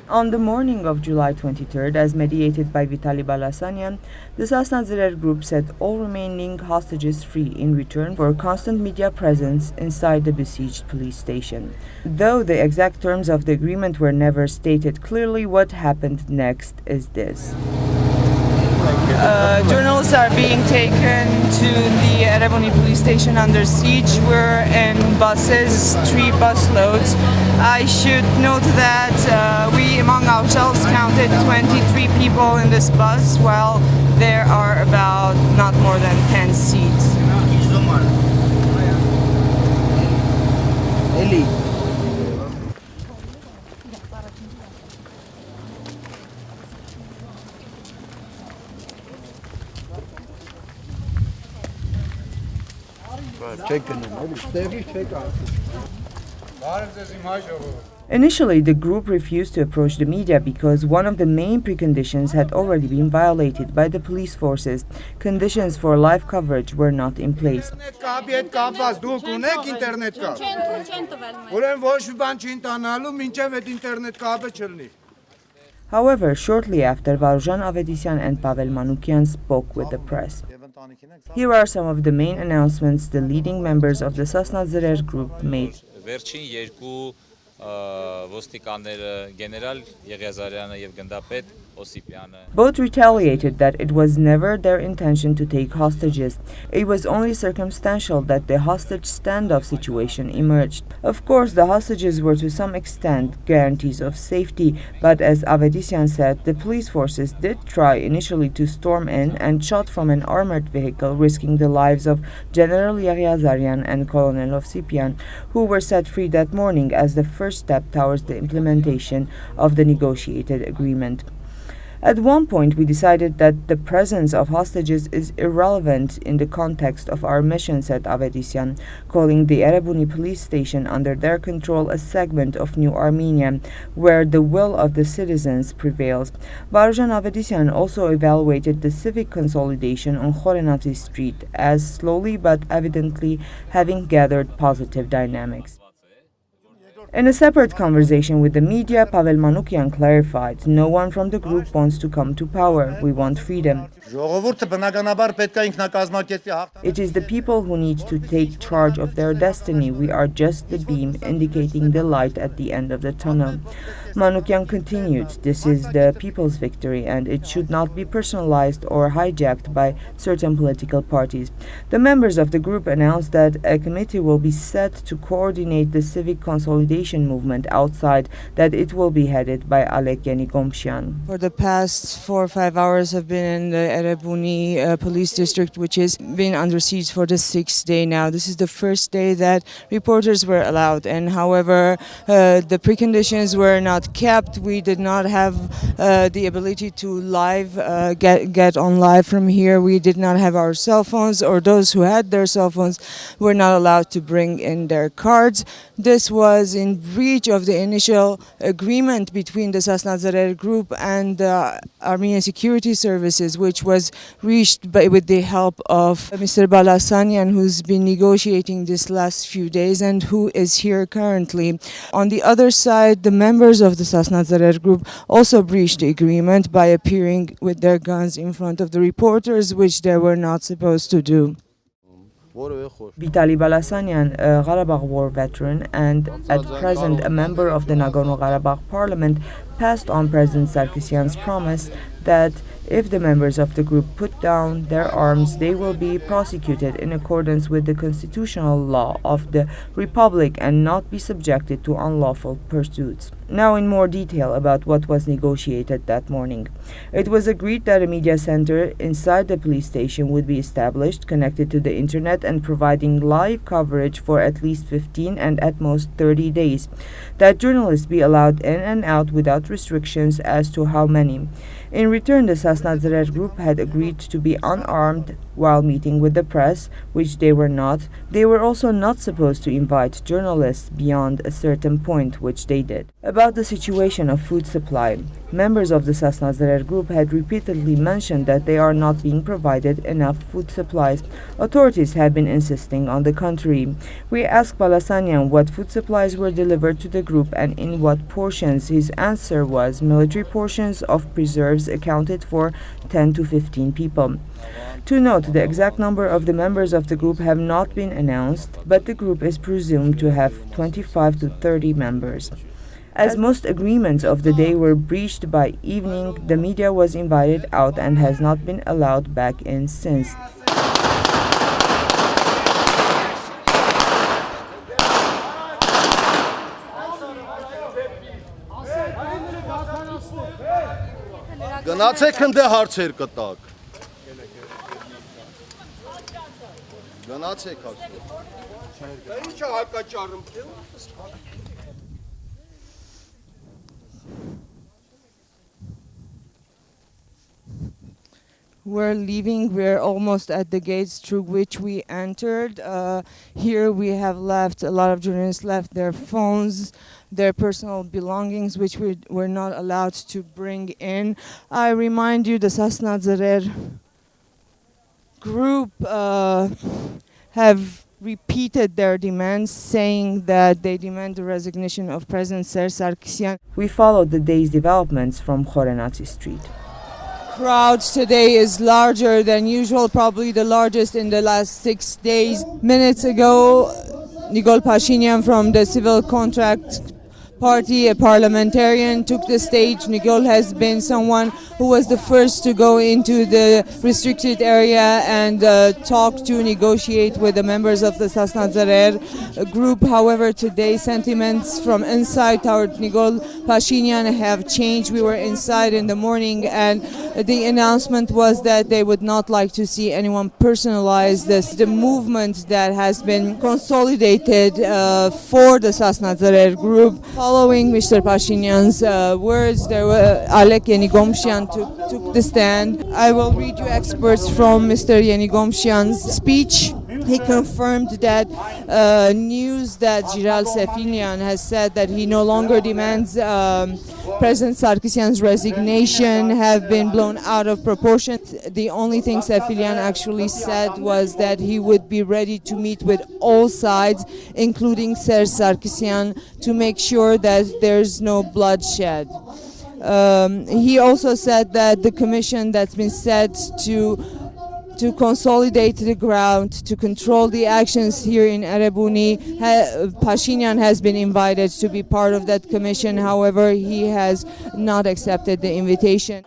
On the morning of July 23rd, as mediated by Vitaly Balasanyan, the Sassna Dzrer group set all remaining hostages free in return for constant media presence inside the besieged police station. Though the exact terms of the agreement were never stated clearly, what happened next is this. Journalists are being taken to the Erebuni police station under siege. We're in buses, 3 bus loads. I should note that we among ourselves counted 23 people in this bus, while there are about not more than 10 seats. Initially, the group refused to approach the media because one of the main preconditions had already been violated by the police forces. Conditions for live coverage were not in place. However, shortly after, Varujan Avedisyan and Pavel Manukyan spoke with the press. Here are some of the main announcements the leading members of the Sassna Dzrer group made. Both retaliated that it was never their intention to take hostages. It was only circumstantial that the hostage standoff situation emerged. Of course, the hostages were to some extent guarantees of safety, but as Avedisyan said, the police forces did try initially to storm in and shot from an armored vehicle, risking the lives of General Yaghya and Colonel Ovsipyan, who were set free that morning as the first step towards the implementation of the negotiated agreement. At one point, we decided that the presence of hostages is irrelevant in the context of our mission, said Avedisyan, calling the Erebuni police station under their control a segment of New Armenia, where the will of the citizens prevails. Varujan Avedisyan also evaluated the civic consolidation on Khorenati Street as slowly but evidently having gathered positive dynamics. In a separate conversation with the media, Pavel Manukyan clarified, "No one from the group wants to come to power. We want freedom. It is the people who need to take charge of their destiny. We are just the beam indicating the light at the end of the tunnel." Manukyan continued, "This is the people's victory and it should not be personalized or hijacked by certain political parties." The members of the group announced that a committee will be set to coordinate the civic consolidation movement outside, that it will be headed by Alek Yenigomshian. For the past 4 or 5 hours I've been in the Erebuni police district, which has been under siege for the 6th day now. This is the first day that reporters were allowed, and however the preconditions were not kept. We did not have the ability to get on live from here. We did not have our cell phones, or those who had their cell phones were not allowed to bring in their cards. This was in breach of the initial agreement between the Sassna Dzrer group and the Armenian Security Services, which was reached with the help of Mr. Balasanyan, who's been negotiating this last few days and who is here currently. On the other side, the members of the Sassna Dzrer group also breached the agreement by appearing with their guns in front of the reporters, which they were not supposed to do. Vitaly Balasanyan, a Karabakh war veteran and at present a member of the Nagorno-Karabakh parliament, passed on President Sarkisyan's promise that if the members of the group put down their arms, they will be prosecuted in accordance with the constitutional law of the Republic and not be subjected to unlawful pursuits. Now in more detail about what was negotiated that morning. It was agreed that a media center inside the police station would be established, connected to the internet and providing live coverage for at least 15 and at most 30 days. That journalists be allowed in and out without restrictions as to how many. In return, the Sassna Dzrer group had agreed to be unarmed While meeting with the press, which they were not, they were also not supposed to invite journalists beyond a certain point, which they did. About the situation of food supply, members of the Sassna Dzrer group had repeatedly mentioned that they are not being provided enough food supplies. Authorities have been insisting on the contrary. We asked Balasanyan what food supplies were delivered to the group and in what portions. His answer was military portions of preserves accounted for 10 to 15 people. To note, the exact number of the members of the group have not been announced, but the group is presumed to have 25 to 30 members. As most agreements of the day were breached by evening, the media was invited out and has not been allowed back in since. Գնացեք ընդ հարցեր կտակ։ Գնացեք ասում։ Ինչ է հակաճառում թե։ We're leaving. We're almost at the gates through which we entered. Here we have left, a lot of journalists left their phones, their personal belongings, which we were not allowed to bring in. I remind you, the Sassna Dzrer group have repeated their demands, saying that they demand the resignation of President Ser Sarkisyan. We followed the day's developments from Khorenatsi Street. Crowd today is larger than usual, probably the largest in the last 6 days. Minutes ago, Nikol Pashinyan from the Civil Contract Party, a parliamentarian, took the stage. Nikol has been someone who was the first to go into the restricted area and talk to negotiate with the members of the Sassna Dzrer group. However, today sentiments from inside toward Nikol Pashinyan have changed. We were inside in the morning and the announcement was that they would not like to see anyone personalize this. The movement that has been consolidated for the Sassna Dzrer group. Following Mr. Pashinyan's words, there were Alek Yenigomshian took the stand. I will read you excerpts from Mr. Yenigomshian's speech. He confirmed that news that Jiral Sefilian has said that he no longer demands President Sarkisyan's resignation have been blown out of proportion. The only thing Sefilian actually said was that he would be ready to meet with all sides, including Ser Sarkisyan, to make sure that there's no bloodshed. He also said that the commission that's been set to consolidate the ground, to control the actions here in Erebuni. Pashinyan has been invited to be part of that commission. However, he has not accepted the invitation.